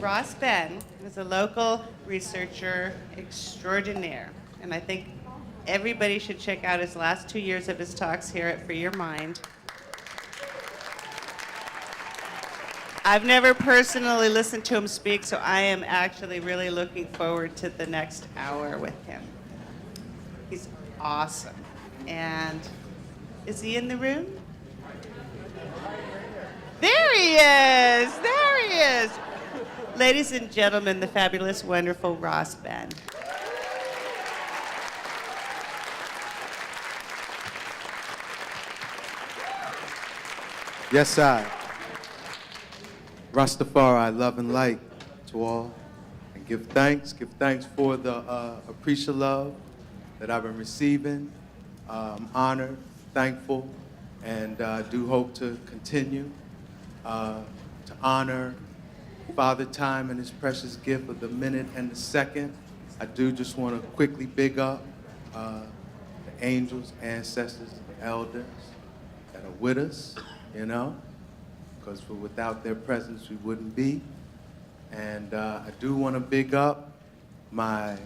Ross Ben is a local researcher extraordinaire, and I think everybody should check out his last 2 years of his talks here at Free Your Mind. I've never personally listened to him speak, so I am actually really looking forward to the next hour with him. He's awesome. And is he in the room? There he is! There he is! Ladies and gentlemen, the fabulous, wonderful Ross Ben. Yes, I. Rastafari, love and light to all. And give thanks for the appreciative love that I've been receiving. I'm honored, thankful, and do hope to continue to honor Father Time and his precious gift of the minute and the second. I do just want to quickly big up the angels, ancestors, elders that are with us, you know, because without their presence we wouldn't be. And I do want to big up my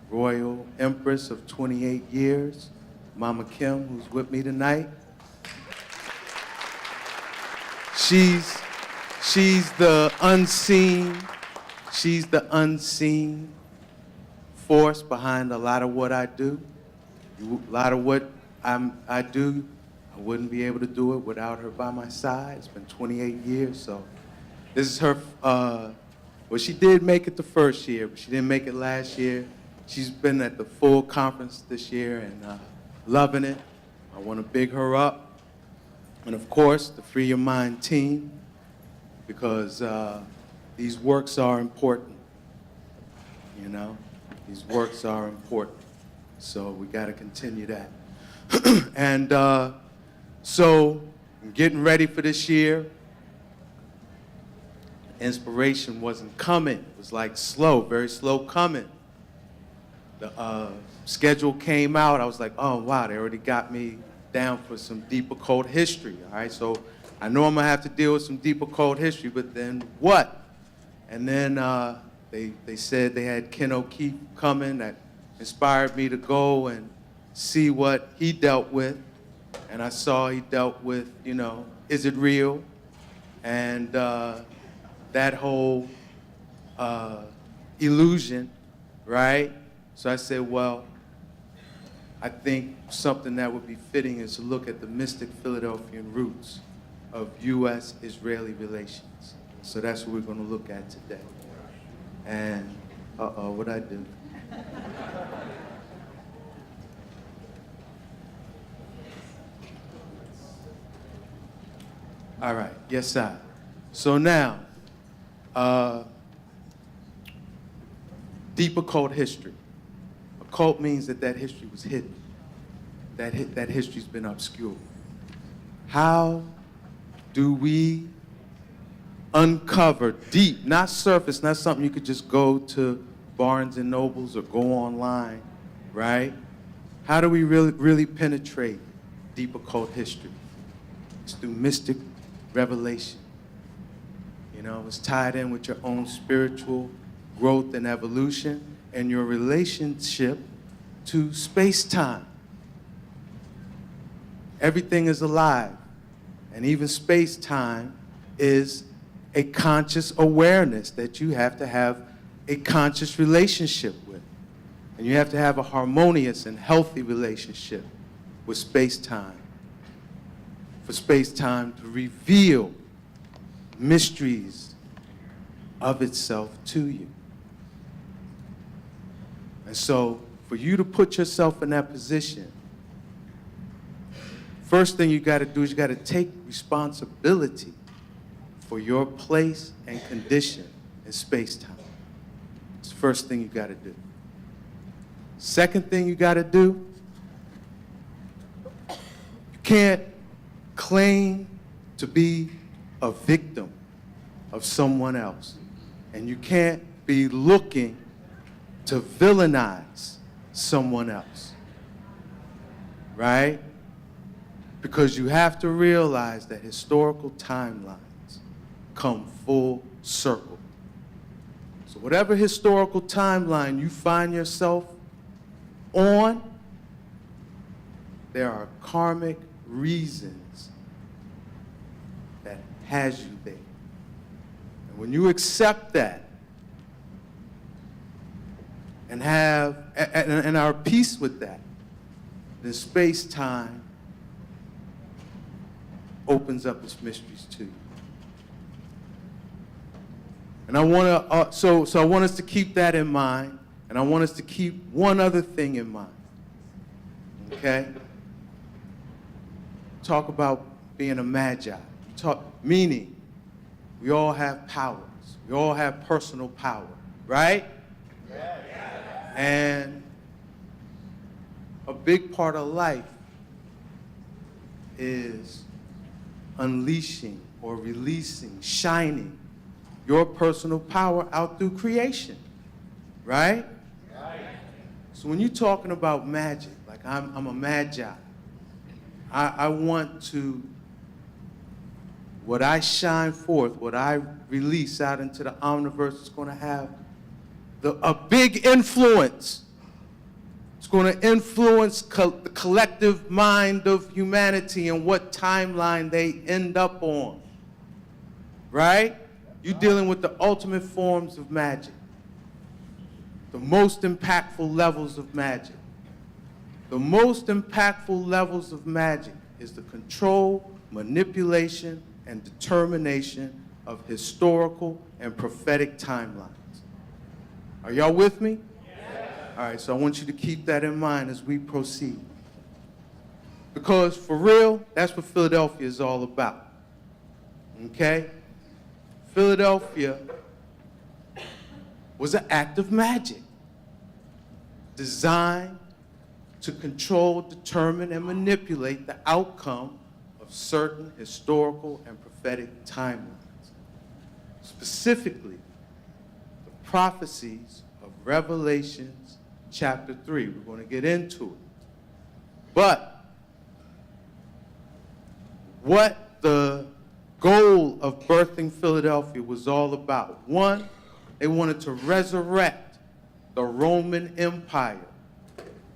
Royal Empress of 28 years, Mama Kim, who's with me tonight. She's the unseen force behind a lot of what I do. A lot of what I do, I wouldn't be able to do it without her by my side. It's been 28 years, so this is her, well, she did make it the first year, but she didn't make it last year. She's been at the full conference this year and loving it. I want to big her up. And of course, the Free Your Mind team, because these works are important, you know? These works are important, so we got to continue that. And so I'm getting ready for this year. Inspiration wasn't coming. It was like slow, very slow coming. The schedule came out. I was like, oh, wow, they already got me down for some deep occult history, all right? So I know I'm going to have to deal with some deep occult history, but then what? And then they said they had Ken O'Keefe coming. That inspired me to go and see what he dealt with. And I saw he dealt with, you know, is it real? And that whole illusion, right? So I said, well, I think something that would be fitting is to look at the mystic Philadelphian roots of U.S.-Israeli relations. So that's what we're going to look at today. And, what'd I do? All right, yes, sir. So now, deep occult history. Occult means that history was hidden. That history's been obscured. How do we uncover deep, not surface, not something you could just go to Barnes and Nobles or go online, right? How do we really penetrate deep occult history? It's through mystic revelation. You know, it's tied in with your own spiritual growth and evolution and your relationship to space-time. Everything is alive, and even space-time is a conscious awareness that you have to have a conscious relationship with. And you have to have a harmonious and healthy relationship with space-time. For space-time to reveal mysteries of itself to you. And so, for you to put yourself in that position, first thing you got to do is you got to take responsibility for your place and condition in space-time. It's the first thing you got to do. Second thing you got to do, you can't claim to be a victim of someone else. And you can't be looking to villainize someone else, right? Because you have to realize that historical timelines come full circle. So whatever historical timeline you find yourself on, there are karmic reasons that has you there. And when you accept that and are at peace with that, then space-time opens up its mysteries to you. And I want to, so I want us to keep that in mind, and I want us to keep one other thing in mind. Okay? Talk about being a magi. Meaning, we all have powers. We all have personal power, right? Yes. And a big part of life is unleashing or releasing, shining your personal power out through creation, right? Right. So when you're talking about magic, like I'm a magi, I want to, what I shine forth, what I release out into the omniverse is going to have a big influence. It's going to influence the collective mind of humanity and what timeline they end up on, right? You're dealing with the ultimate forms of magic, the most impactful levels of magic. The most impactful levels of magic is the control, manipulation, and determination of historical and prophetic timelines. Are y'all with me? Yes. All right, so I want you to keep that in mind as we proceed. Because for real, that's what Philadelphia is all about. Okay? Philadelphia was an act of magic designed to control, determine, and manipulate the outcome of certain historical and prophetic timelines. Specifically, the prophecies of Revelations chapter 3. We're going to get into it. But what the goal of birthing Philadelphia was all about. One, they wanted to resurrect the Roman Empire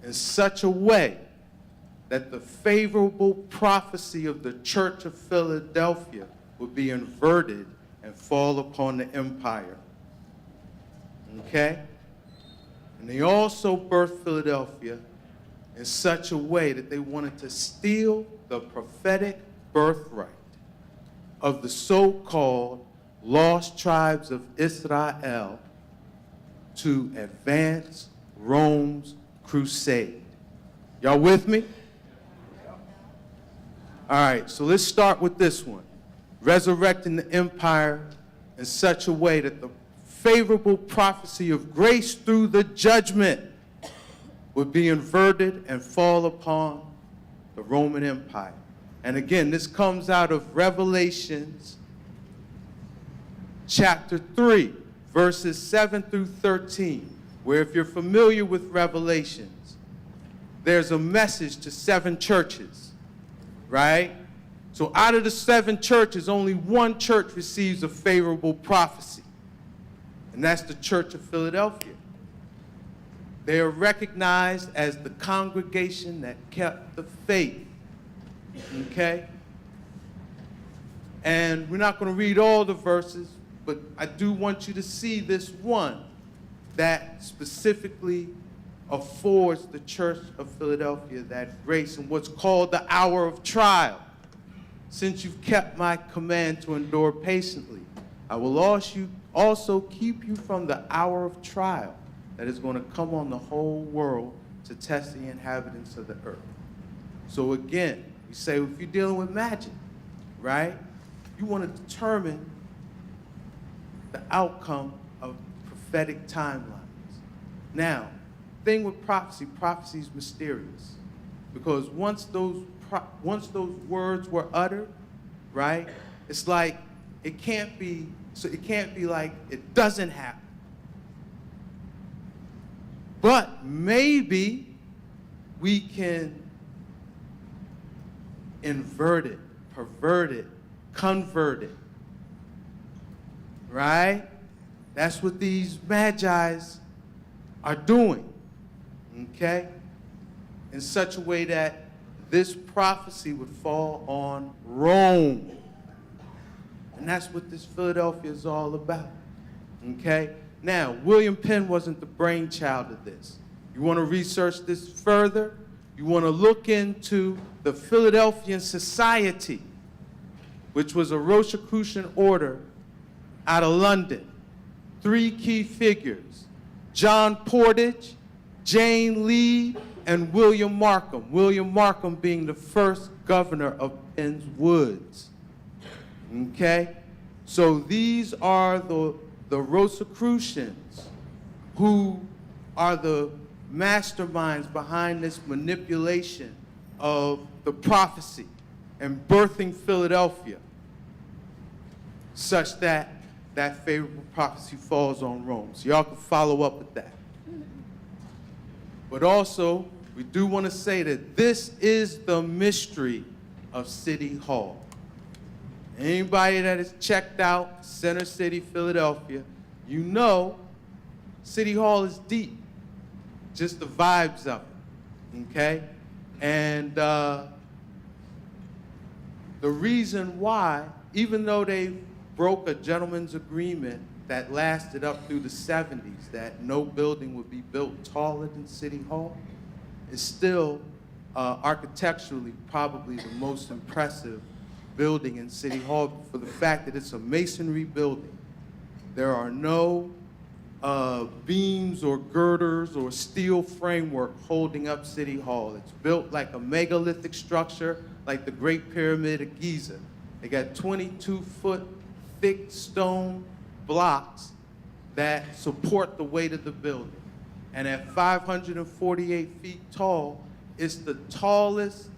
in such a way that the favorable prophecy of the Church of Philadelphia would be inverted and fall upon the empire. Okay? And they also birthed Philadelphia in such a way that they wanted to steal the prophetic birthright of the so-called lost tribes of Israel to advance Rome's crusade. Y'all with me? All right, so let's start with this one. Resurrecting the empire in such a way that the favorable prophecy of grace through the judgment would be inverted and fall upon the Roman Empire. And again, this comes out of Revelations chapter 3, verses 7 through 13, where if you're familiar with Revelations, there's a message to 7 churches, right? So out of the 7 churches, only one church receives a favorable prophecy, and that's the Church of Philadelphia. They are recognized as the congregation that kept the faith, okay? And we're not going to read all the verses, but I do want you to see this one that specifically affords the Church of Philadelphia that grace in what's called the hour of trial. Since you've kept my command to endure patiently, I will also keep you from the hour of trial that is going to come on the whole world to test the inhabitants of the earth. So again, we say if you're dealing with magic, right, you want to determine the outcome of prophetic timelines. Now, thing with prophecy is mysterious, because once those words were uttered, right, it's like it can't be like it doesn't happen. But maybe we can invert it, pervert it, convert it, right? That's what these magi's are doing, okay? In such a way that this prophecy would fall on Rome. And that's what this Philadelphia is all about, okay? Now, William Penn wasn't the brainchild of this. You want to research this further? You want to look into the Philadelphian Society, which was a Rosicrucian order out of London. 3 key figures: John Portage, Jane Lee, and William Markham. William Markham being the first governor of Penn's Woods. Okay? So these are the Rosicrucians who are the masterminds behind this manipulation of the prophecy and birthing Philadelphia, such that that favorable prophecy falls on Rome. So y'all can follow up with that. But also, we do want to say that this is the mystery of City Hall. Anybody that has checked out Center City, Philadelphia, you know City Hall is deep. Just the vibes of it, okay? And the reason why, even though they broke a gentleman's agreement that lasted up through the 70s, that no building would be built taller than City Hall, is still architecturally probably the most impressive building in City Hall for the fact that it's a masonry building. There are no beams or girders or steel framework holding up City Hall. It's built like a megalithic structure, like the Great Pyramid of Giza. They got 22-foot thick stone blocks that support the weight of the building. And at 548 feet tall, it's the tallest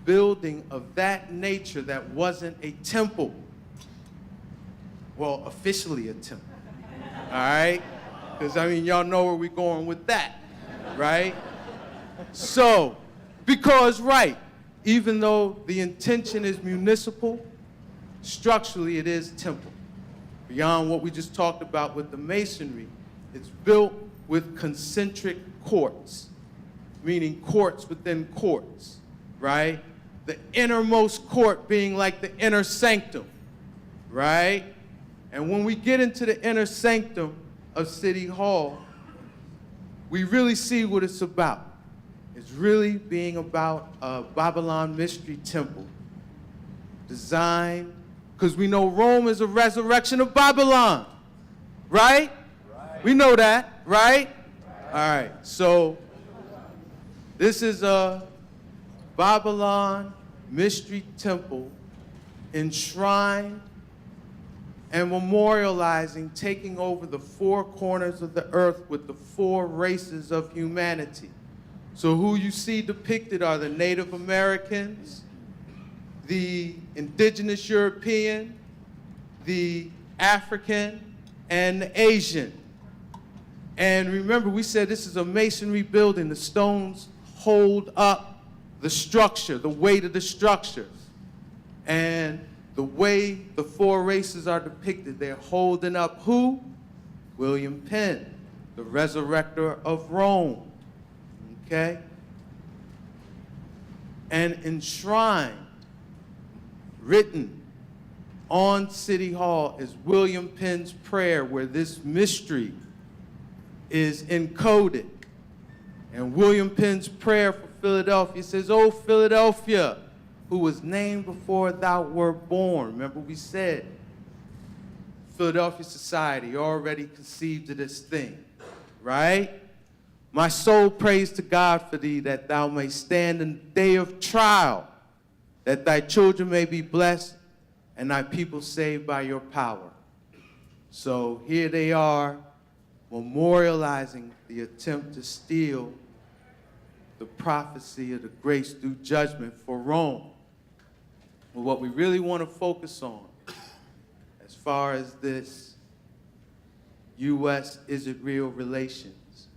building of that nature that wasn't a temple. Well, officially a temple. All right? Because, I mean, y'all know where we're going with that, right? So, because, right, even though the intention is municipal, structurally it is temple. Beyond what we just talked about with the masonry, it's built with concentric courts, meaning courts within courts, right? The innermost court being like the inner sanctum, right? And when we get into the inner sanctum of City Hall, we really see what it's about. It's really being about a Babylon mystery temple designed, because we know Rome is a resurrection of Babylon, right? We know that, right? All right, so this is a Babylon mystery temple enshrined and memorializing taking over the 4 corners of the earth with the 4 races of humanity. So who you see depicted are the Native Americans, the indigenous European, the African, and the Asian. And remember, we said this is a masonry building. The stones hold up the structure, the weight of the structures. And the way the 4 races are depicted, they're holding up who? William Penn, the resurrector of Rome, okay? And enshrined, written on City Hall is William Penn's prayer, where this mystery is encoded. And William Penn's prayer for Philadelphia says, "O Philadelphia, who was named before thou wert born." Remember we said Philadelphia society already conceived of this thing, right? "My soul prays to God for thee, that thou mayst stand in the day of trial, that thy children may be blessed and thy people saved by your power." So here they are memorializing the attempt to steal the prophecy of the grace through judgment for Rome. But what we really want to focus on as far as this U.S.-Israel relations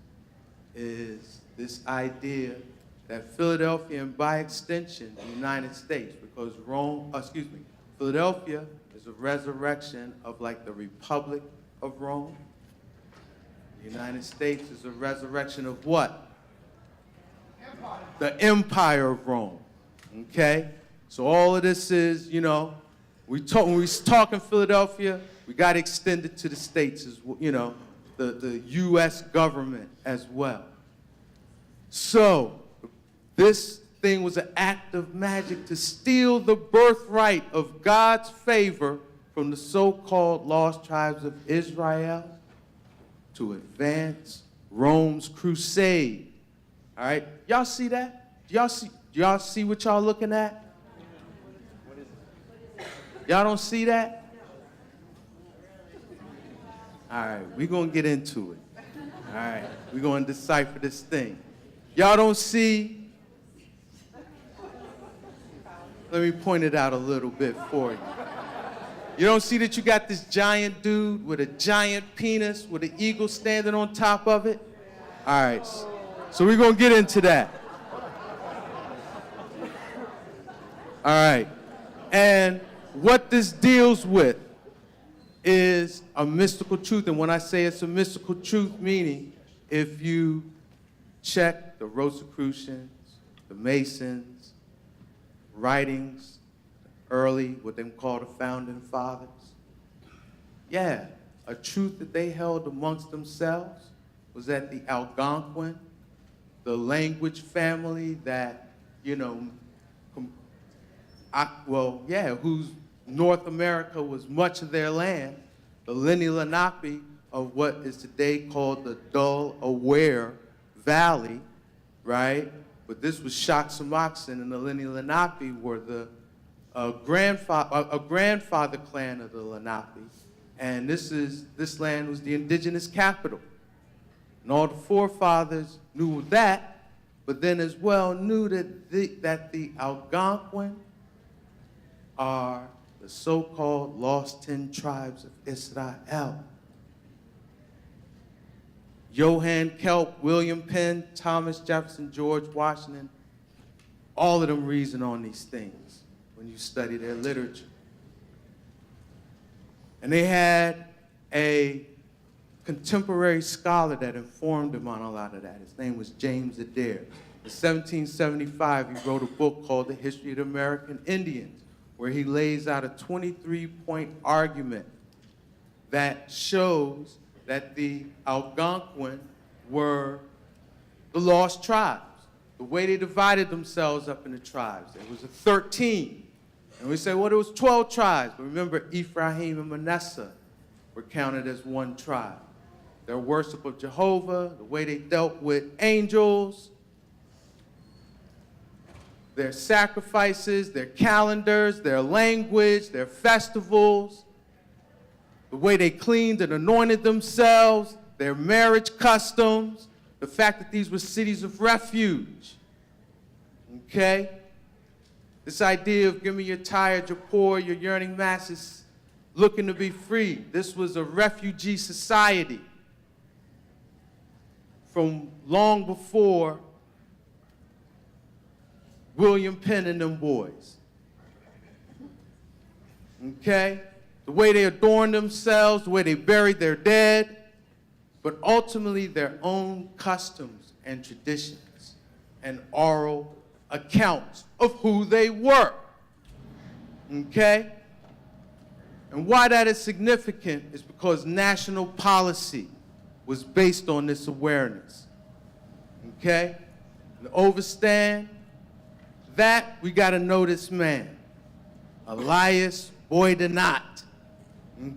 is this idea that Philadelphia, and by extension, the United States, because Philadelphia is a resurrection of like the Republic of Rome. The United States is a resurrection of what? Empire. The Empire of Rome. Okay? So all of this is, you know, when we talk in Philadelphia, we got extended to the states, as you know, the U.S. government as well. So this thing was an act of magic to steal the birthright of God's favor from the so-called lost tribes of Israel to advance Rome's crusade. All right, y'all see that? Do y'all see what y'all looking at? Y'all don't see that? All right, we're going to get into it. All right, we're going to decipher this thing. Y'all don't see? Let me point it out a little bit for you. You don't see that you got this giant dude with a giant penis with an eagle standing on top of it? All right, so we're going to get into that. All right, and what this deals with is a mystical truth. And when I say it's a mystical truth, meaning if you check the Rosicrucians, the Masons, writings, early, what they call the founding fathers, yeah, a truth that they held amongst themselves was that the Algonquin, the language family that, you know, whose North America was much of their land, the Lenni Lenape of what is today called the Delaware Valley, right? But this was Shaksamoxon, and the Lenni Lenape were the grandfather clan of the Lenape, and this land was the indigenous capital. And all the forefathers knew that, but then as well knew that the Algonquin are the so-called lost 10 tribes of Israel. Johann Kelp, William Penn, Thomas Jefferson, George Washington, all of them reason on these things when you study their literature. And they had a contemporary scholar that informed them on a lot of that. His name was James Adair. In 1775, he wrote a book called The History of the American Indians, where he lays out a 23-point argument that shows that the Algonquin were the lost tribes. The way they divided themselves up into tribes, there was a 13. And we say, well, there was 12 tribes. But remember, Ephraim and Manasseh were counted as one tribe. Their worship of Jehovah, the way they dealt with angels, their sacrifices, their calendars, their language, their festivals, the way they cleaned and anointed themselves, their marriage customs, the fact that these were cities of refuge. Okay? This idea of give me your tired, your poor, your yearning masses looking to be free. This was a refugee society from long before William Penn and them boys. Okay? The way they adorned themselves, the way they buried their dead, but ultimately their own customs and traditions and oral accounts of who they were. Okay? And why that is significant is because national policy was based on this awareness. Okay? And to overstand that, we got to know this man, Elias Boydonot.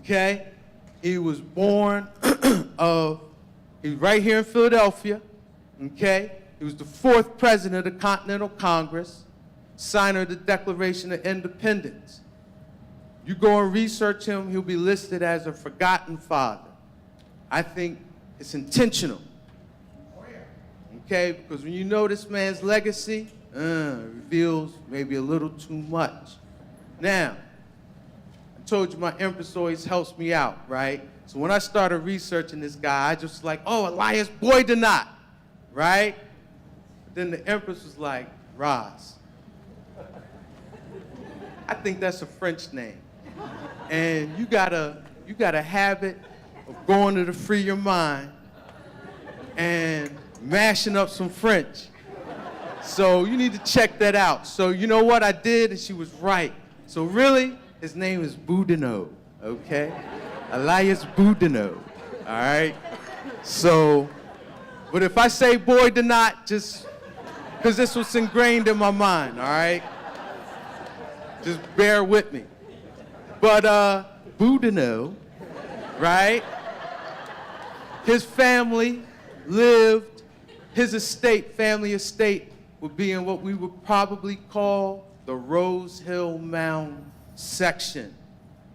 Okay? He was born he's right here in Philadelphia. Okay? He was the 4th president of the Continental Congress, signer of the Declaration of Independence. You go and research him, he'll be listed as a forgotten father. I think it's intentional. Okay? Because when you know this man's legacy, it reveals maybe a little too much. Now, I told you my Empress always helps me out, right? So when I started researching this guy, I just was like, oh, Elias Boydonot, right? But then the Empress was like, Roz. I think that's a French name. And you got a habit of going to the Free Your Mind and mashing up some French. So you need to check that out. So you know what I did, and she was right. So really, his name is Boudinot, okay? Elias Boudinot, all right? So, but if I say boy do not, just because this was ingrained in my mind, all right? Just bear with me. But Boudinot, right? His family lived, his estate, family estate, would be in what we would probably call the Rose Hill Mound section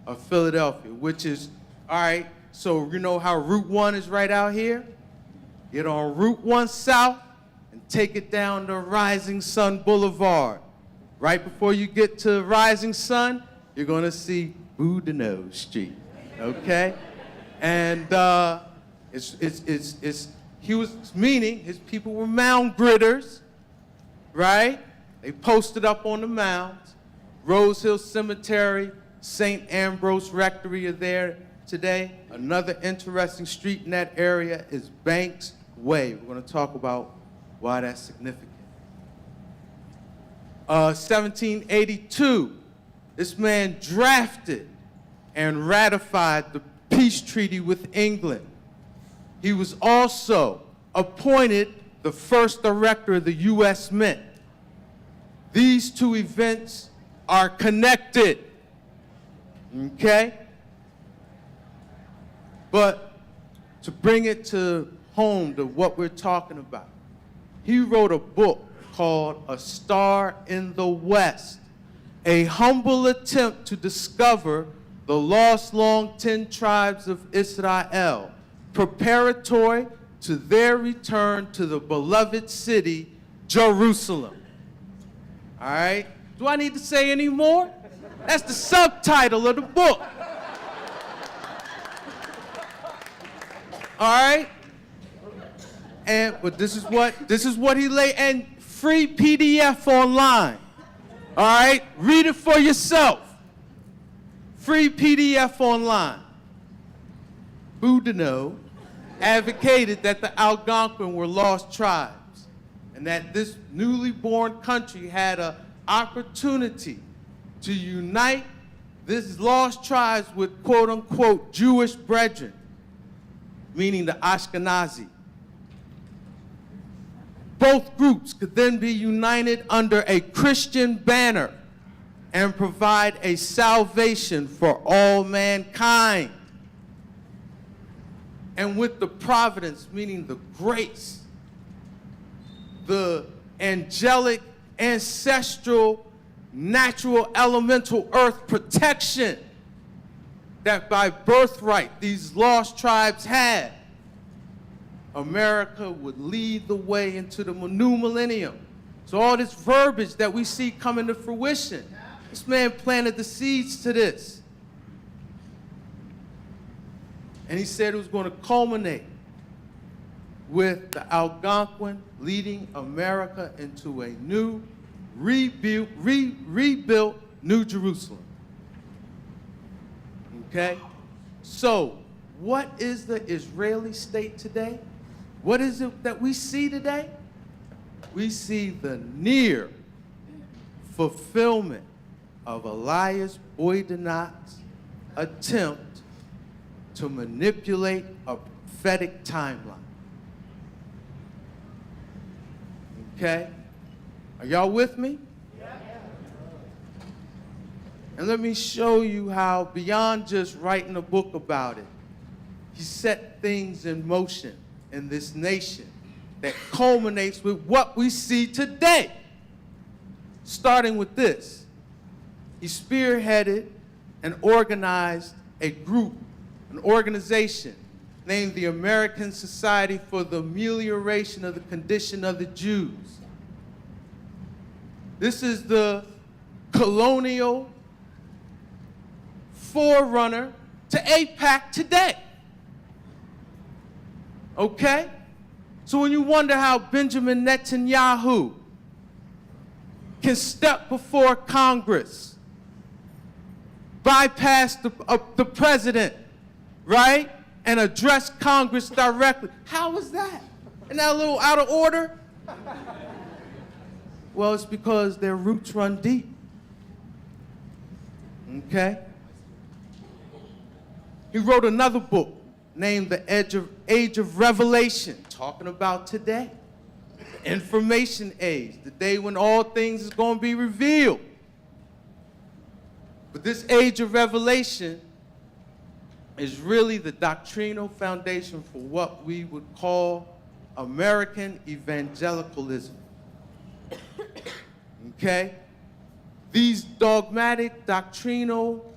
of Philadelphia, which is, all right, so you know how Route 1 is right out here? Get on Route 1 South and take it down to Rising Sun Boulevard. Right before you get to Rising Sun, you're gonna see Boudinot Street, okay? And he was meaning his people were mound gritters, right? They posted up on the mounds. Rose Hill Cemetery, St. Ambrose Rectory are there today. Another interesting street in that area is Banks Way. We're going to talk about why that's significant. 1782, this man drafted and ratified the peace treaty with England. He was also appointed the first director of the U.S. Mint. These two events are connected, okay? But to bring it to home to what we're talking about, he wrote a book called A Star in the West, a humble attempt to discover the lost long 10 tribes of Israel, preparatory to their return to the beloved city, Jerusalem. All right? Do I need to say any more? That's the subtitle of the book. All right? But this is what he laid, and free PDF online. All right? Read it for yourself. Free PDF online. Boudinot advocated that the Algonquin were lost tribes and that this newly born country had an opportunity to unite these lost tribes with quote-unquote Jewish brethren, meaning the Ashkenazi. Both groups could then be united under a Christian banner and provide a salvation for all mankind. And with the providence, meaning the grace, the angelic, ancestral, natural, elemental earth protection that by birthright these lost tribes had, America would lead the way into the new millennium. So all this verbiage that we see coming to fruition, this man planted the seeds to this. And he said it was going to culminate with the Algonquin leading America into a new, rebuilt New Jerusalem. Okay? So, what is the Israeli state today? What is it that we see today? We see the near fulfillment of Elias Boudinot's attempt to manipulate a prophetic timeline. Okay? Are y'all with me? Yeah. And let me show you how, beyond just writing a book about it, he set things in motion in this nation that culminates with what we see today. Starting with this, he spearheaded and organized a group, an organization named the American Society for the Amelioration of the Condition of the Jews. This is the colonial forerunner to AIPAC today. Okay? So when you wonder how Benjamin Netanyahu can step before Congress, bypass the president, right? and address Congress directly. How was that? Isn't that a little out of order? Well, it's because their roots run deep. Okay? He wrote another book named The Age of Revelation, talking about today. The information age, the day when all things is going to be revealed. But this age of revelation is really the doctrinal foundation for what we would call American evangelicalism. Okay? These dogmatic, doctrinal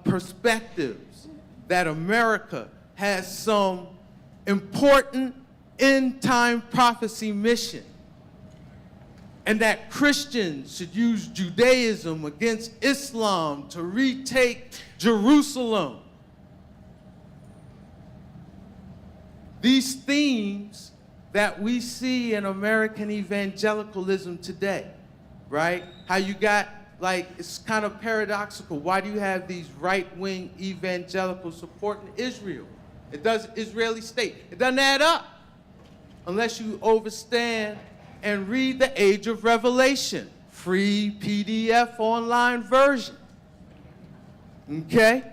perspectives that America has some important end-time prophecy mission, and that Christians should use Judaism against Islam to retake Jerusalem. These themes that we see in American evangelicalism today, right? How you got, like, it's kind of paradoxical. Why do you have these right-wing evangelicals supporting Israel? It does Israeli state. It doesn't add up unless you understand and read The Age of Revelation, free PDF online version. Okay?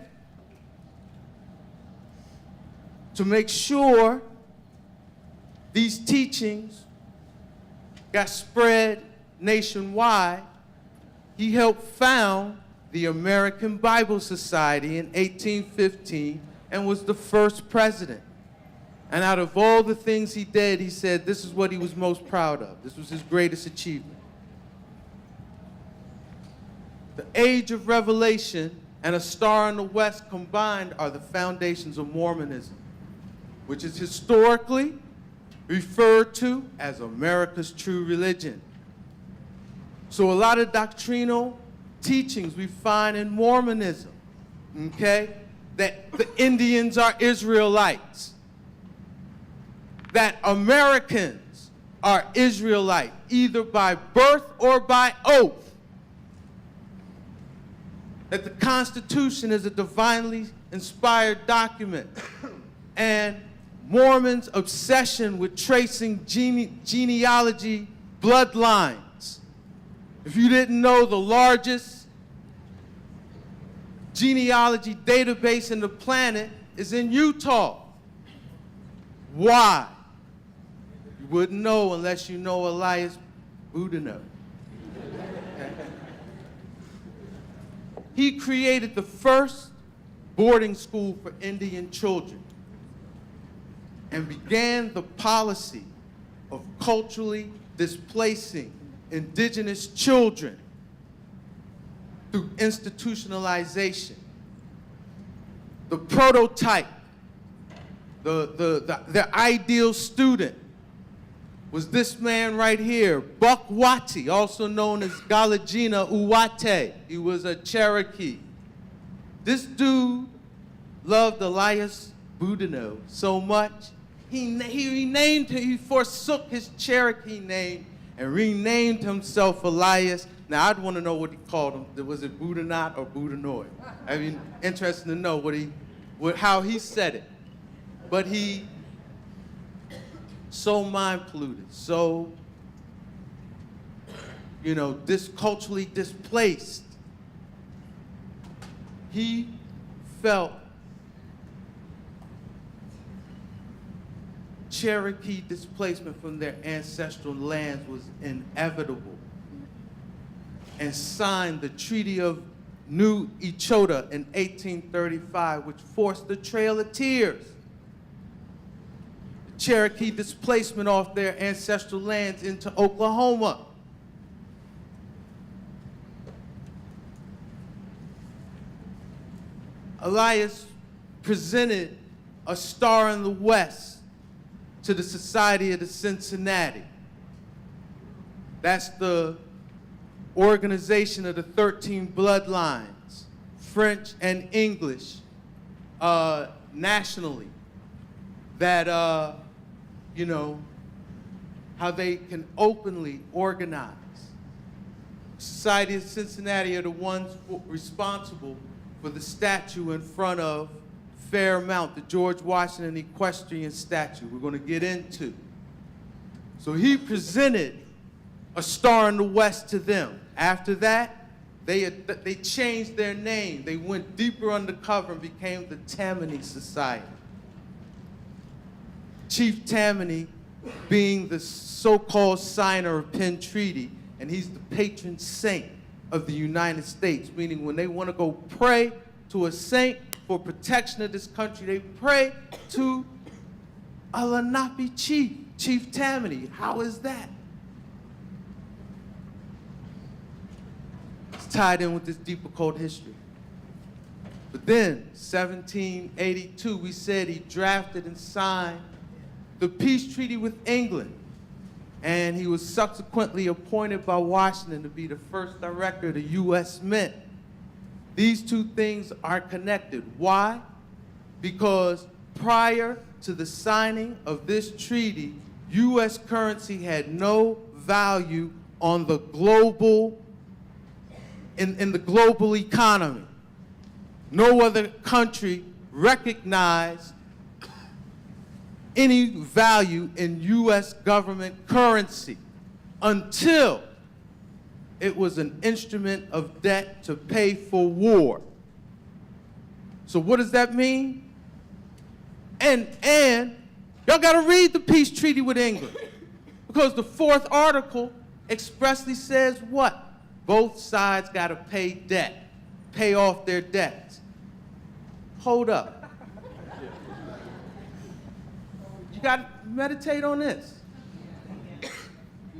To make sure these teachings got spread nationwide, he helped found the American Bible Society in 1815 and was the first president. And out of all the things he did, he said this is what he was most proud of. This was his greatest achievement. The Age of Revelation and A Star in the West combined are the foundations of Mormonism, which is historically referred to as America's true religion. So a lot of doctrinal teachings we find in Mormonism, okay, that the Indians are Israelites, that Americans are Israelite, either by birth or by oath, that the Constitution is a divinely inspired document, and Mormons' obsession with tracing genealogy bloodlines. If you didn't know, the largest genealogy database in the planet is in Utah. Why? You wouldn't know unless you know Elias Boudinot. He created the first boarding school for Indian children and began the policy of culturally displacing indigenous children through institutionalization. The prototype, the ideal student was this man right here, Buck Watty, also known as Galagina Uwate. He was a Cherokee. This dude loved Elias Boudinot so much, he forsook his Cherokee name and renamed himself Elias. Now, I'd want to know what he called him. Was it Boudinot or Boudinoid? I mean, interesting to know how he said it. But he, so mind polluted, so, culturally displaced. He felt Cherokee displacement from their ancestral lands was inevitable and signed the Treaty of New Echota in 1835, which forced the Trail of Tears. The Cherokee displacement off their ancestral lands into Oklahoma. Elias presented A Star in the West to the Society of the Cincinnati. That's the organization of the 13 bloodlines, French and English, nationally, that, how they can openly organize. Society of Cincinnati are the ones responsible for the statue in front of fair amount, the George Washington equestrian statue we're going to get into. So he presented a Star in the West to them. After that, they changed their name. They went deeper undercover and became the Tammany Society. Chief Tammany being the so-called signer of Penn Treaty, and he's the patron saint of the United States, meaning when they want to go pray to a saint for protection of this country, they pray to a Lenape chief, Chief Tammany. How is that? It's tied in with this deep occult history. But then, 1782, we said he drafted and signed the peace treaty with England. And he was subsequently appointed by Washington to be the first director of the U.S. Mint. These two things are connected. Why? Because prior to the signing of this treaty, U.S. currency had no value on the global, in the global economy. No other country recognized any value in U.S. government currency until it was an instrument of debt to pay for war. So what does that mean? And y'all gotta read the peace treaty with England, because the 4th article expressly says what? Both sides gotta pay debt, pay off their debts. Hold up. You got to meditate on this.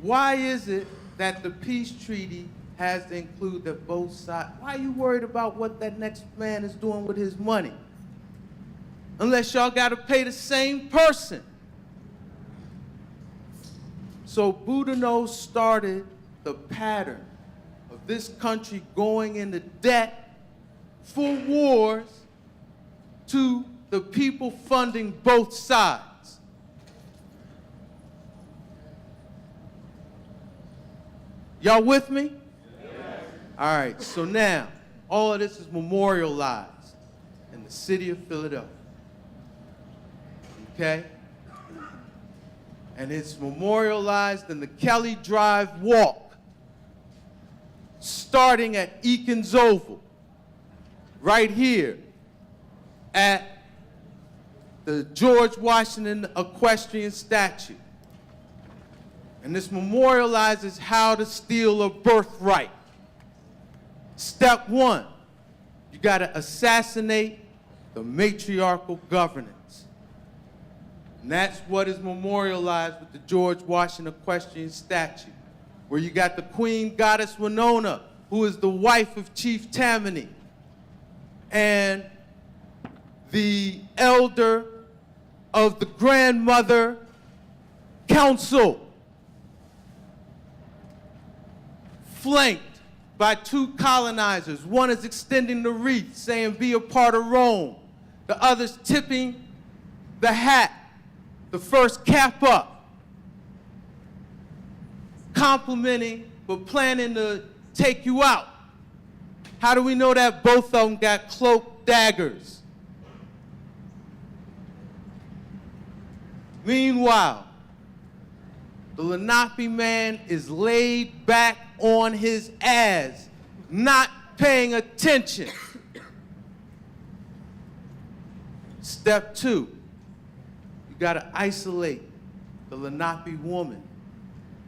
Why is it that the peace treaty has to include that both sides? Why are you worried about what that next man is doing with his money? Unless y'all got to pay the same person. So Boudinot started the pattern of this country going into debt for wars to the people funding both sides. Y'all with me? Yes. All right, so now, all of this is memorialized in the city of Philadelphia. Okay? And it's memorialized in the Kelly Drive Walk, starting at Eakins Oval, right here at the George Washington equestrian statue. And this memorializes how to steal a birthright. Step 1, you got to assassinate the matriarchal governance. And that's what is memorialized with the George Washington equestrian statue, where you got the Queen Goddess Winona, who is the wife of Chief Tammany, and the elder of the grandmother council, flanked by 2 colonizers. One is extending the wreath, saying, "Be a part of Rome." The other's tipping the hat, the first cap up, complimenting, but planning to take you out. How do we know that? Both of them got cloaked daggers. Meanwhile, the Lenape man is laid back on his ass, not paying attention. Step 2, you gotta isolate the Lenape woman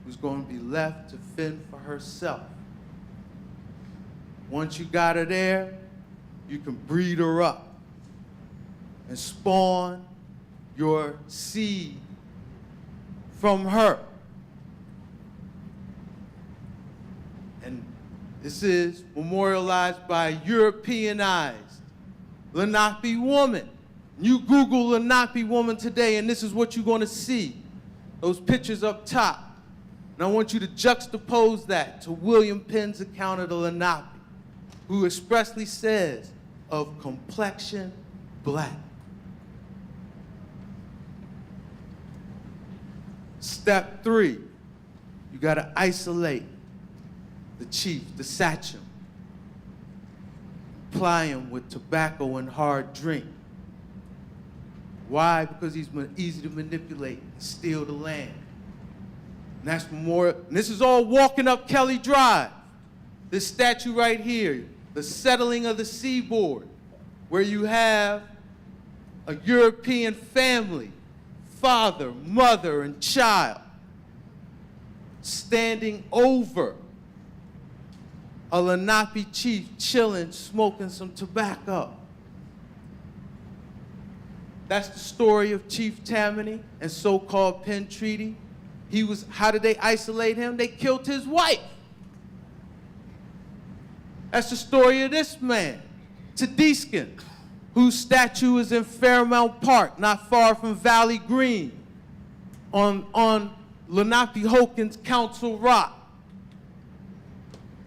who's going to be left to fend for herself. Once you got her there, you can breed her up and spawn your seed from her. And this is memorialized by a Europeanized Lenape woman. You Google Lenape woman today, and this is what you're going to see. Those pictures up top. And I want you to juxtapose that to William Penn's account of the Lenape, who expressly says, "of complexion black." Step 3, you got to isolate the chief, the sachem, ply him with tobacco and hard drink, Why? Because he's easy to manipulate, steal the land. And that's more, and this is all walking up Kelly Drive. This statue right here, the settling of the seaboard, where you have a European family, father, mother, and child, standing over a Lenape chief chilling, smoking some tobacco. That's the story of Chief Tammany and so-called Penn Treaty. How did they isolate him? They killed his wife. That's the story of this man, Tedescan, whose statue is in Fairmount Park, not far from Valley Green, on Lenape-Hokin's Council Rock.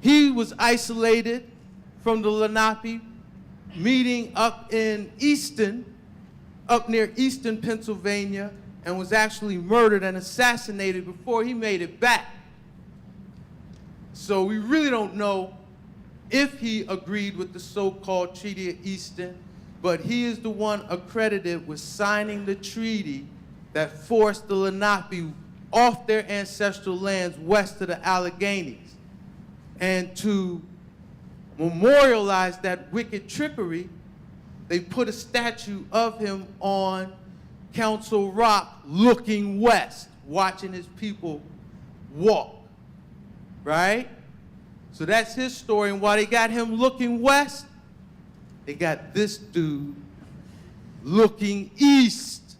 He was isolated from the Lenape, meeting up in Easton, up near Easton, Pennsylvania, and was actually murdered and assassinated before he made it back. So we really don't know if he agreed with the so-called Treaty of Easton, but he is the one accredited with signing the treaty that forced the Lenape off their ancestral lands west of the Alleghenies. And to memorialize that wicked trickery, they put a statue of him on Council Rock looking west, watching his people walk, right? So that's his story, and while they got him looking west, they got this dude looking east.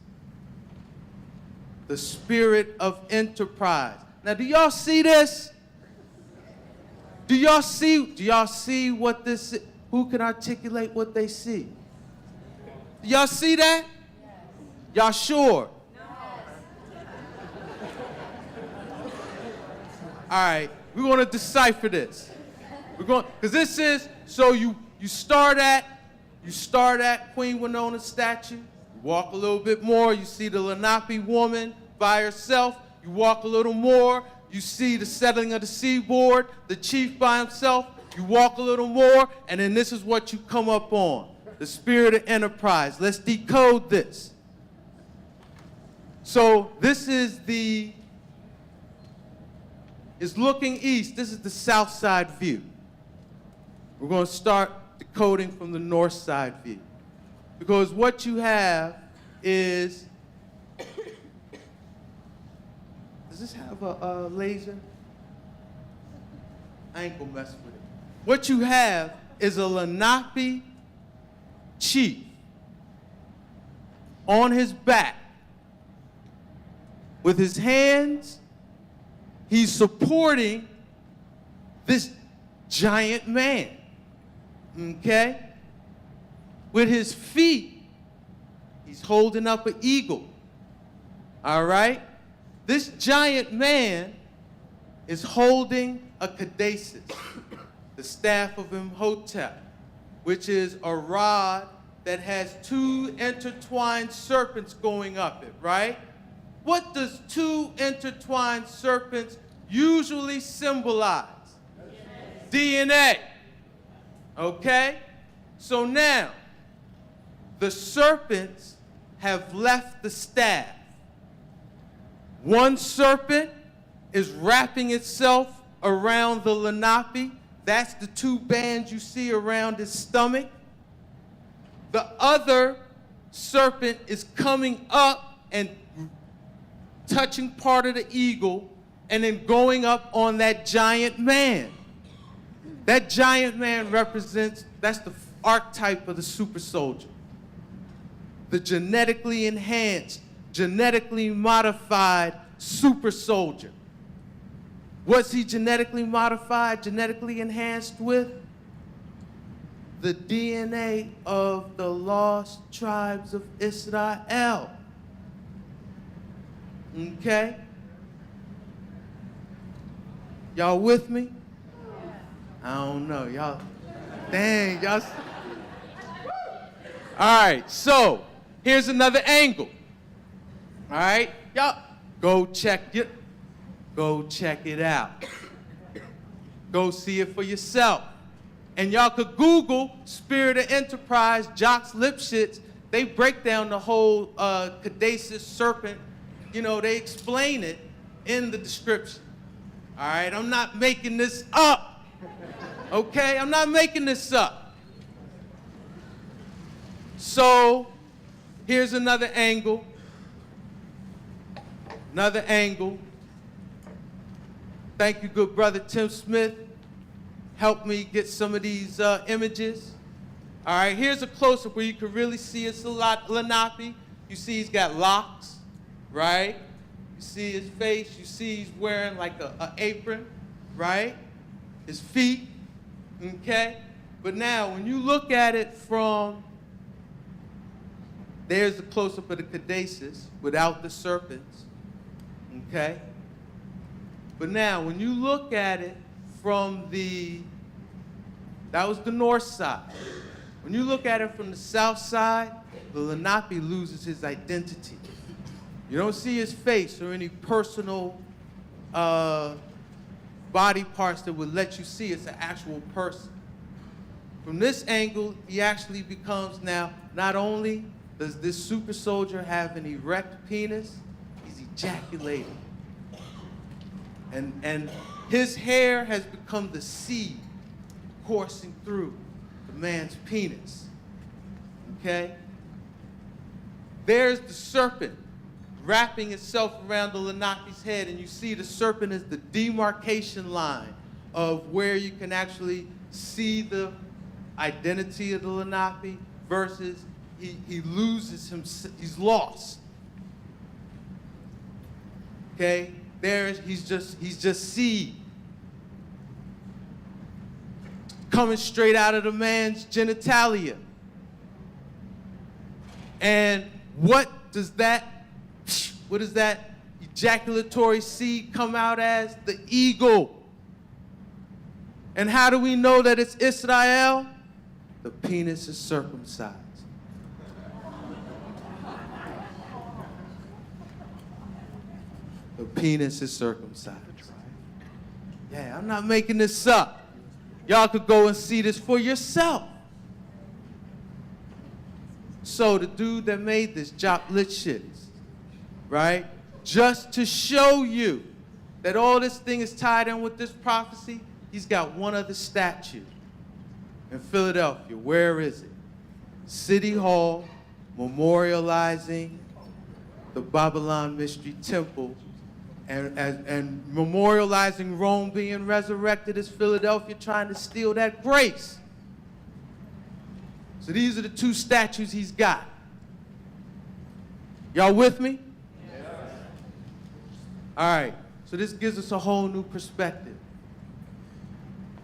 The spirit of enterprise. Now, do y'all see this? Do y'all see what this is? Who can articulate what they see? Do y'all see that? Y'all sure? All right, we're going to decipher this. Because this is, so you start at Queen Winona's statue, you walk a little bit more, you see the Lenape woman by herself, you walk a little more, you see the settling of the seaboard, the chief by himself, you walk a little more, and then this is what you come up on, the spirit of enterprise. Let's decode this. So this is it's looking east. This is the south side view. We're going to start decoding from the north side view. Because what you have is, does this have a laser? I ain't gonna mess with it. What you have is a Lenape chief on his back with his hands. He's supporting this giant man, okay? With his feet, he's holding up an eagle, all right? This giant man is holding a caduceus, the staff of Imhotep, which is a rod that has two intertwined serpents going up it, right? What does two intertwined serpents usually symbolize? DNA. Okay? So now, the serpents have left the staff. One serpent is wrapping itself around the Lenape. That's the two bands you see around his stomach. The other serpent is coming up and touching part of the eagle and then going up on that giant man. That giant man represents, that's the archetype of the super soldier. The genetically enhanced, genetically modified super soldier. What's he genetically modified, genetically enhanced with? The DNA of the lost tribes of Israel. Okay? Y'all with me? I don't know, y'all. Dang, y'all. All right, so here's another angle. All right, y'all, go check it out. Go see it for yourself. And y'all could Google Spirit of Enterprise, Jocks Lipschitz, they break down the whole caduceus serpent. You know, they explain it in the description. All right, I'm not making this up. Okay, I'm not making this up. So here's another angle. Another angle. Thank you, good brother Tim Smith. Helped me get some of these images. All right, here's a close-up where you can really see it's a lot Lenape. You see he's got locks, right? You see his face. You see he's wearing like an apron, right? His feet, okay? But now, when you look at it from, there's the close-up of the caduceus without the serpents, okay? But now, when you look at it from that was the north side. When you look at it from the south side, the Lenape loses his identity. You don't see his face or any personal body parts that would let you see it's an actual person. From this angle, he actually becomes now, not only does this super soldier have an erect penis, he's ejaculating. And his hair has become the seed coursing through the man's penis, okay? There's the serpent wrapping itself around the Lenape's head, and you see the serpent is the demarcation line of where you can actually see the identity of the Lenape versus he loses himself, he's lost. Okay? He's just seed. Coming straight out of the man's genitalia. And what does that ejaculatory seed come out as? The eagle. And how do we know that it's Israel? The penis is circumcised. The penis is circumcised. Yeah, I'm not making this up. Y'all could go and see this for yourself. So the dude that made this Jop Lit shit, right? Just to show you that all this thing is tied in with this prophecy, he's got one other statue in Philadelphia. Where is it? City Hall, memorializing the Babylon Mystery Temple and memorializing Rome being resurrected as Philadelphia trying to steal that grace. So these are the two statues he's got. Y'all with me? Yes. All right, so this gives us a whole new perspective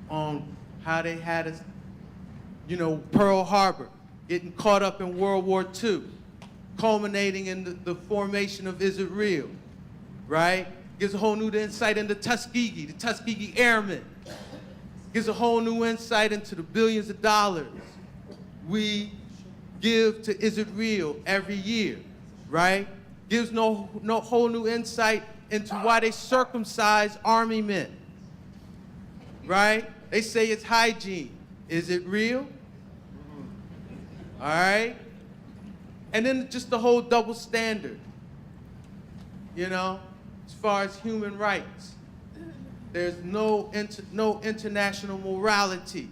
on how they had us, Pearl Harbor, getting caught up in World War II, culminating in the formation of Is It Real, right? Gives a whole new insight into Tuskegee, the Tuskegee Airmen. Gives a whole new insight into the billions of dollars we give to Is It Real every year, right? Gives no whole new insight into why they circumcise army men, right? They say it's hygiene. Is it real? All right? And then just the whole double standard, as far as human rights. There's no international morality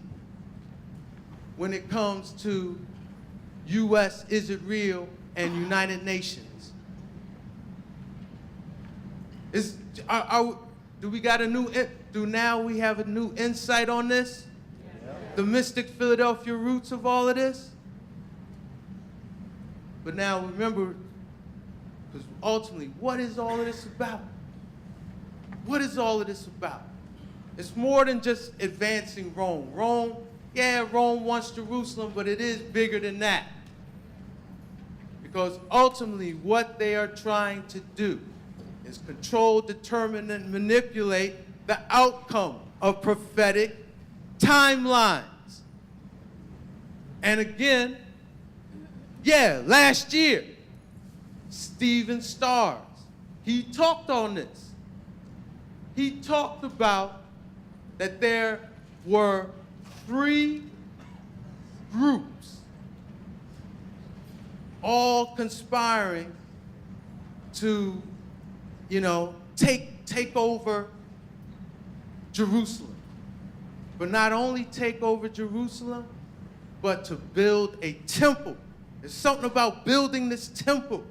when it comes to U.S. Is It Real and United Nations. Do now we have a new insight on this? Yeah. The mystic Philadelphia roots of all of this? But now remember, because ultimately, what is all of this about? What is all of this about? It's more than just advancing Rome. Rome wants Jerusalem, but it is bigger than that. Because ultimately, what they are trying to do is control, determine, and manipulate the outcome of prophetic timelines. And again, last year, Stephen Stars, he talked on this. He talked about that there were 3 groups all conspiring to, take over Jerusalem. But not only take over Jerusalem, but to build a temple. There's something about building this temple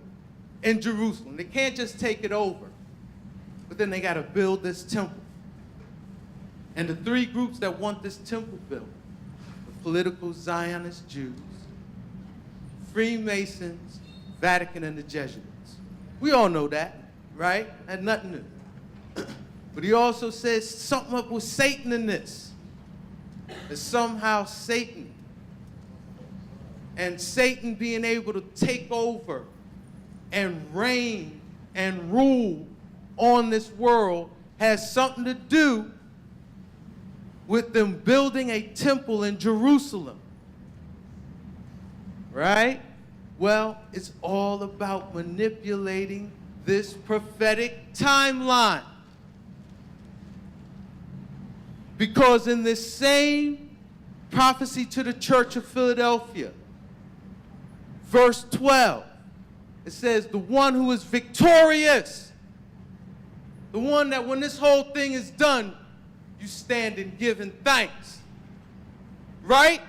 in Jerusalem. They can't just take it over, but then they got to build this temple. And the three groups that want this temple built: the political Zionist Jews, Freemasons, Vatican, and the Jesuits. We all know that, right? Had nothing new. But he also says something up with Satan in this. That somehow Satan, and Satan being able to take over and reign and rule on this world, has something to do with them building a temple in Jerusalem. Right? Well, it's all about manipulating this prophetic timeline. Because in this same prophecy to the church of Philadelphia, verse 12, it says, the one who is victorious, the one that when this whole thing is done, you stand in giving thanks. Right?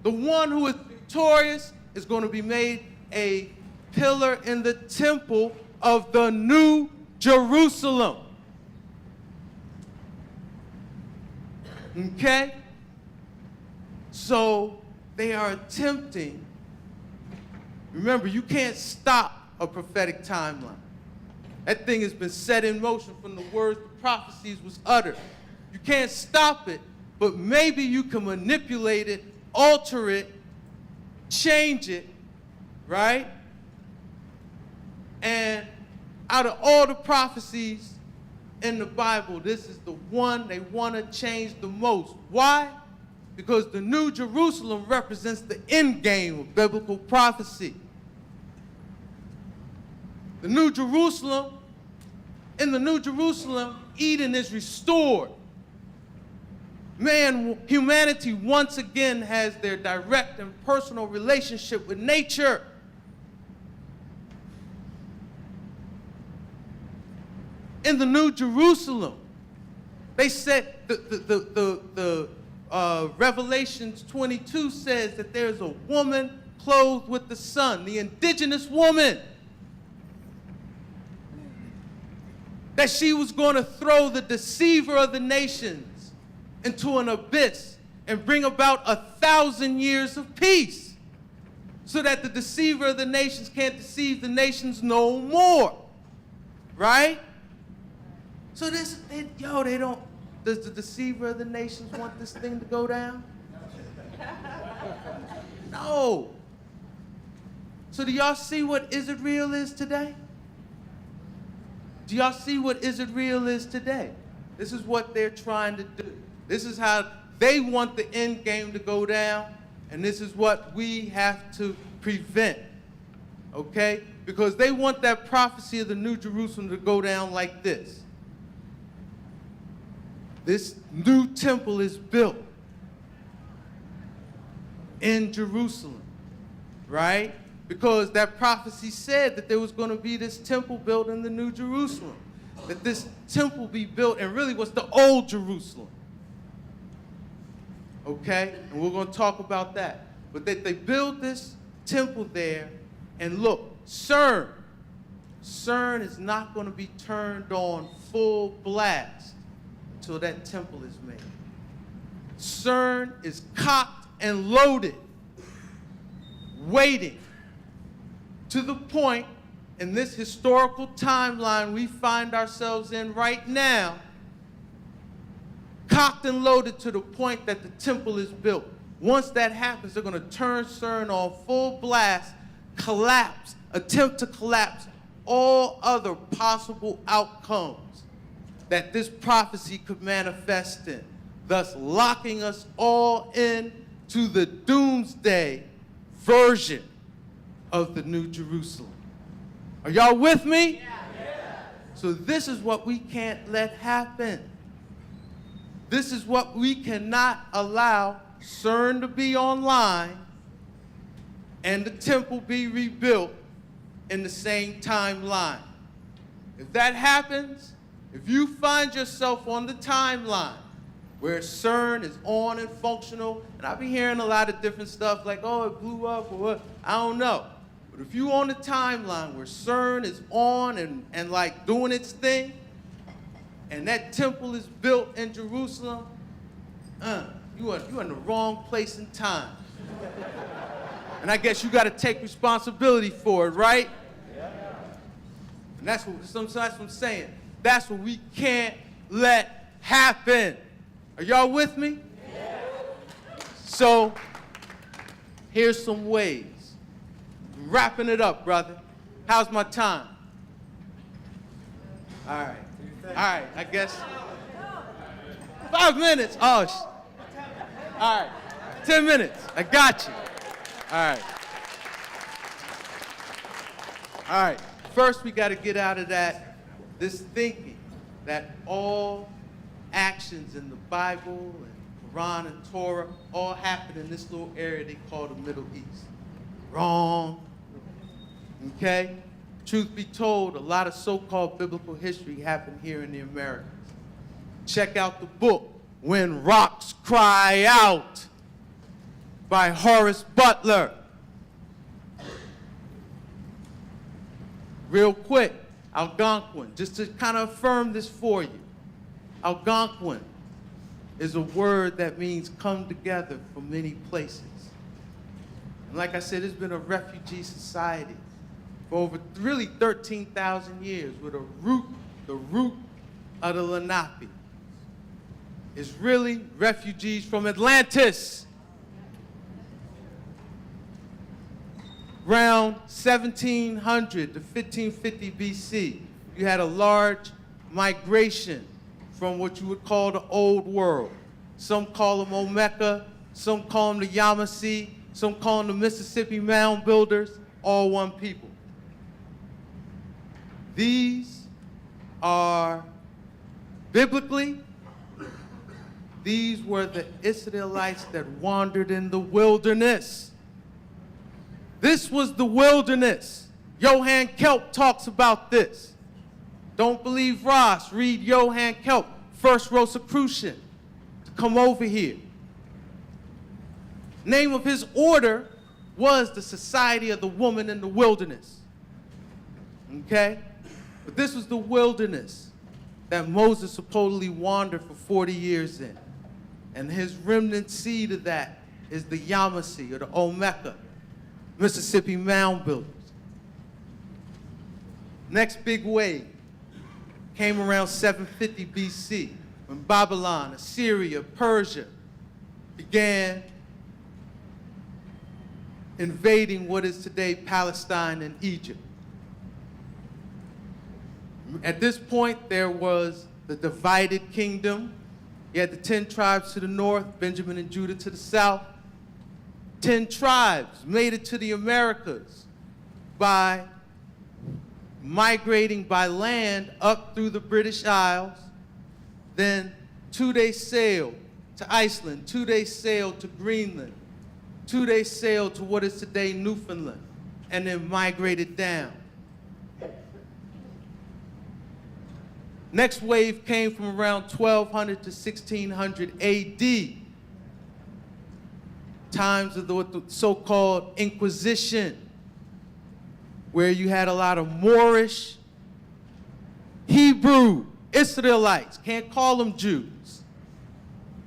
The one who is victorious is going to be made a pillar in the temple of the New Jerusalem. Okay? So they are attempting, remember, you can't stop a prophetic timeline. That thing has been set in motion from the words, the prophecies was uttered. You can't stop it, but maybe you can manipulate it, alter it, change it, right? And out of all the prophecies in the Bible, this is the one they want to change the most. Why? Because the New Jerusalem represents the end game of biblical prophecy. The New Jerusalem, in the New Jerusalem, Eden is restored. Humanity once again has their direct and personal relationship with nature. In the New Jerusalem, they said the Revelations 22 says that there's a woman clothed with the sun, the indigenous woman, that she was going to throw the deceiver of the nations into an abyss and bring about 1,000 years of peace, so that the deceiver of the nations can't deceive the nations no more, right? So does the deceiver of the nations want this thing to go down? No. So do y'all see what Is It Real is today? Do y'all see what Is It Real is today? This is what they're trying to do. This is how they want the end game to go down, and this is what we have to prevent, okay? Because they want that prophecy of the New Jerusalem to go down like this. This new temple is built in Jerusalem, right? Because that prophecy said that there was going to be this temple built in the New Jerusalem. That this temple be built, and really was the old Jerusalem. Okay? And we're going to talk about that. But that they build this temple there, and look, CERN is not going to be turned on full blast until that temple is made. CERN is cocked and loaded, waiting, to the point in this historical timeline we find ourselves in right now, cocked and loaded to the point that the temple is built. Once that happens, they're going to turn CERN on full blast, attempt to collapse all other possible outcomes that this prophecy could manifest in, thus locking us all in to the doomsday version of the New Jerusalem. Are y'all with me? Yeah. So this is what we can't let happen. This is what we cannot allow CERN to be online and the temple be rebuilt in the same timeline. If that happens, if you find yourself on the timeline where CERN is on and functional, and I've been hearing a lot of different stuff like, oh, it blew up or what, I don't know. But if you're on the timeline where CERN is on and like doing its thing, and that temple is built in Jerusalem, you're in the wrong place and time. And I guess you got to take responsibility for it, right? And that's what I'm saying. That's what we can't let happen. Are y'all with me? Yeah. So, here's some ways. I'm wrapping it up, brother. How's my time? All right, I guess. 5 minutes. Oh, all right. 10 minutes. I got you. All right. First, we got to get out of this thinking that all actions in the Bible and Quran and Torah all happen in this little area they call the Middle East. Wrong. Okay? Truth be told, a lot of so-called biblical history happened here in the Americas. Check out the book, When Rocks Cry Out, by Horace Butler. Real quick, Algonquin, just to kind of affirm this for you. Algonquin is a word that means come together from many places. And like I said, it's been a refugee society for over really 13,000 years with the root of the Lenape is really refugees from Atlantis. Around 1700 to 1550 BC, you had a large migration from what you would call the old world. Some call them Olmeca, some call them the Yamasee, some call them the Mississippi Mound Builders, all one people. These are, biblically, these were the Israelites that wandered in the wilderness. This was the wilderness. Johann Kelp talks about this. Don't believe Ross, read Johann Kelp, first Rosicrucian, to come over here. Name of his order was the Society of the Woman in the Wilderness. Okay? But this was the wilderness that Moses supposedly wandered for 40 years in. And his remnant seed of that is the Yamasee or the Olmeca, Mississippi Mound Builders. Next big wave came around 750 BC when Babylon, Assyria, Persia began invading what is today Palestine and Egypt. At this point, there was the divided kingdom. You had the 10 tribes to the north, Benjamin and Judah to the south. 10 tribes made it to the Americas by migrating by land up through the British Isles, then 2-day sail to Iceland, 2-day sail to Greenland, 2-day sail to what is today Newfoundland, and then migrated down. Next wave came from around 1200 to 1600 AD. Times of the so-called Inquisition, where you had a lot of Moorish, Hebrew, Israelites, can't call them Jews,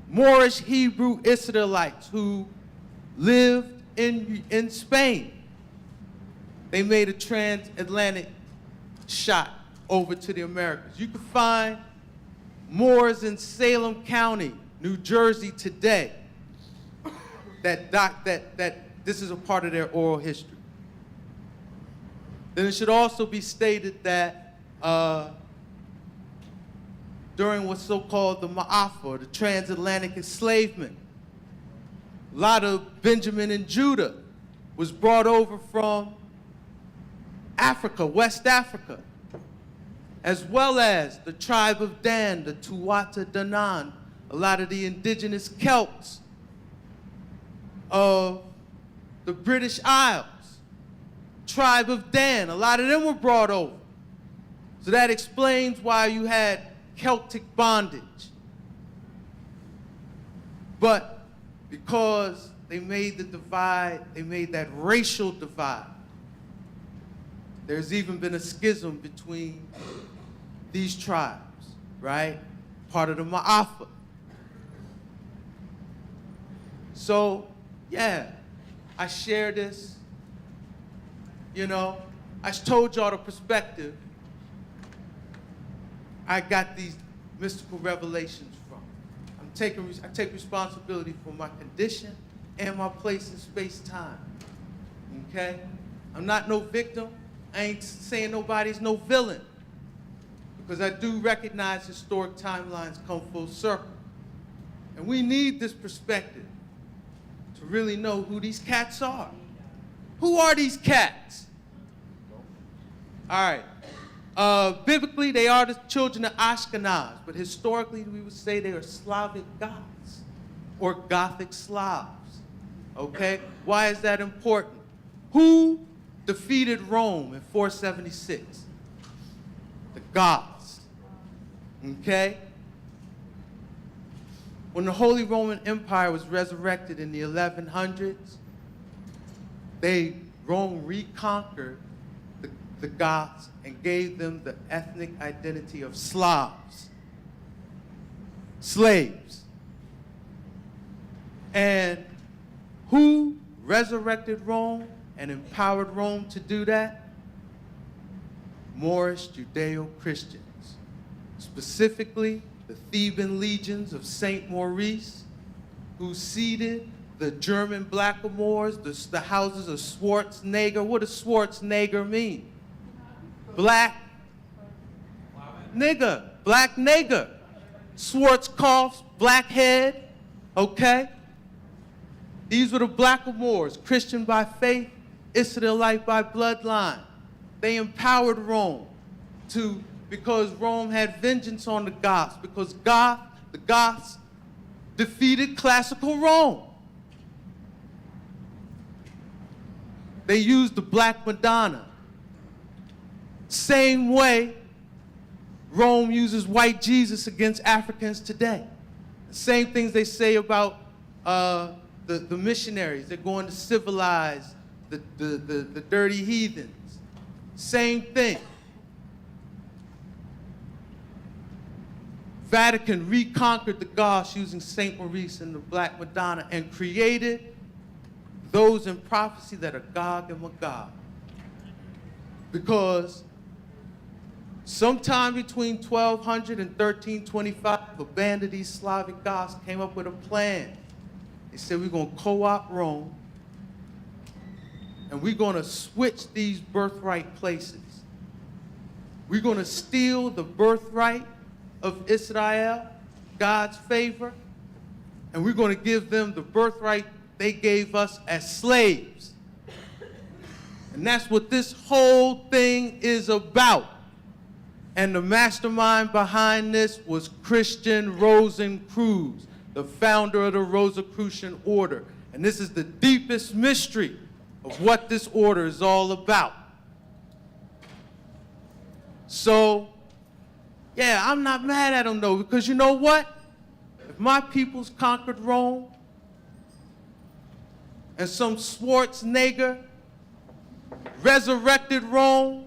Moorish, Hebrew, Israelites who lived in Spain. They made a transatlantic shot over to the Americas. You can find Moors in Salem County, New Jersey today, that this is a part of their oral history. Then it should also be stated that during what's so-called the Ma'afa, the transatlantic enslavement, a lot of Benjamin and Judah was brought over from Africa, West Africa, as well as the tribe of Dan, the Tuatha Danann, a lot of the indigenous Celts of the British Isles, tribe of Dan. A lot of them were brought over. So that explains why you had Celtic bondage. But because they made the divide, they made that racial divide. There's even been a schism between these tribes, right? Part of the Ma'afa. So, yeah, I share this. You know, I told y'all the perspective I got these mystical revelations from. I take responsibility for my condition and my place in space-time, okay? I'm not no victim. I ain't saying nobody's no villain, because I do recognize historic timelines come full circle. And we need this perspective to really know who these cats are. Who are these cats? All right. Biblically, they are the children of Ashkenaz, but historically, we would say they are Slavic Goths or Gothic Slavs. Okay? Why is that important? Who defeated Rome in 476? The Goths. Okay? When the Holy Roman Empire was resurrected in the 1100s, Rome reconquered the Goths and gave them the ethnic identity of Slavs, slaves. And who resurrected Rome and empowered Rome to do that? Moorish Judeo-Christians, specifically the Theban legions of Saint Maurice, who seeded the German blackamoors, the houses of Schwarzenegger. What does Schwarzenegger mean? Black nigger, black nigger. Schwarzkopf, blackhead, okay? These were the blackamoors, Christian by faith, Israelite by bloodline. They empowered Rome because Rome had vengeance on the Goths, because the Goths defeated classical Rome. They used the Black Madonna. Same way Rome uses white Jesus against Africans today. The same things they say about the missionaries. They're going to civilize the dirty heathens. Same thing. Vatican reconquered the Goths using Saint Maurice and the Black Madonna and created those in prophecy that are Gog and Magog. Because sometime between 1200 and 1325, a band of these Slavic Goths came up with a plan. They said, we're going to co-opt Rome, and we're going to switch these birthright places. We're going to steal the birthright of Israel, God's favor, and we're going to give them the birthright they gave us as slaves. And that's what this whole thing is about. And the mastermind behind this was Christian Rosencreuz, the founder of the Rosicrucian order. And this is the deepest mystery of what this order is all about. So, yeah, I'm not mad at them though, because you know what? If my peoples conquered Rome, and some Schwarzenegger resurrected Rome,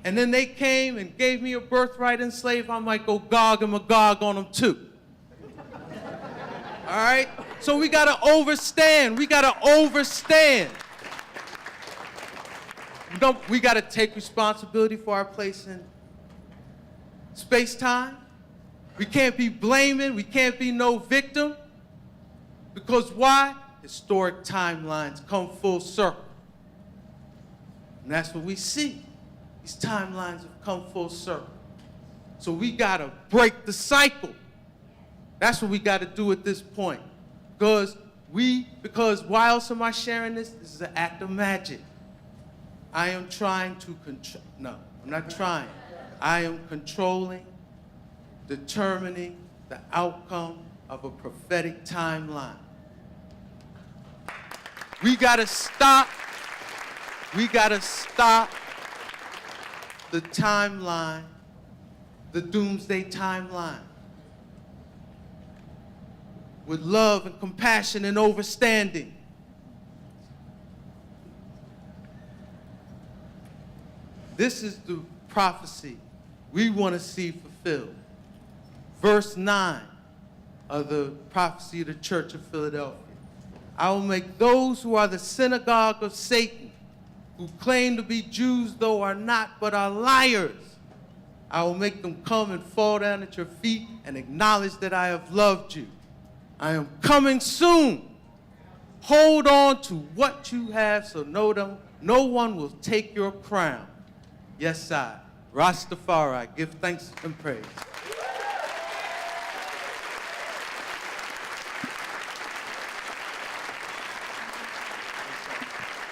and then they came and gave me a birthright and slave, I might go Gog and Magog on them too. All right? So we gotta overstand. We gotta overstand. We gotta take responsibility for our place in space-time. We can't be blaming. We can't be no victim. Because why? Historic timelines come full circle. And that's what we see. These timelines have come full circle. So we gotta break the cycle. That's what we gotta do at this point. Because why else am I sharing this? This is an act of magic. I am trying to control, no, I'm not trying. I am controlling, determining the outcome of a prophetic timeline. We gotta stop the timeline, the doomsday timeline. With love and compassion and overstanding. This is the prophecy we want to see fulfilled. Verse 9 of the prophecy of the Church of Philadelphia. I will make those who are the synagogue of Satan, who claim to be Jews though are not but are liars. I will make them come and fall down at your feet and acknowledge that I have loved you. I am coming soon. Hold on to what you have so no one will take your crown. Yes, I, Rastafari, give thanks and praise.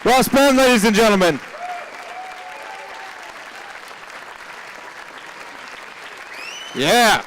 Ross Penn, ladies and gentlemen. Yeah.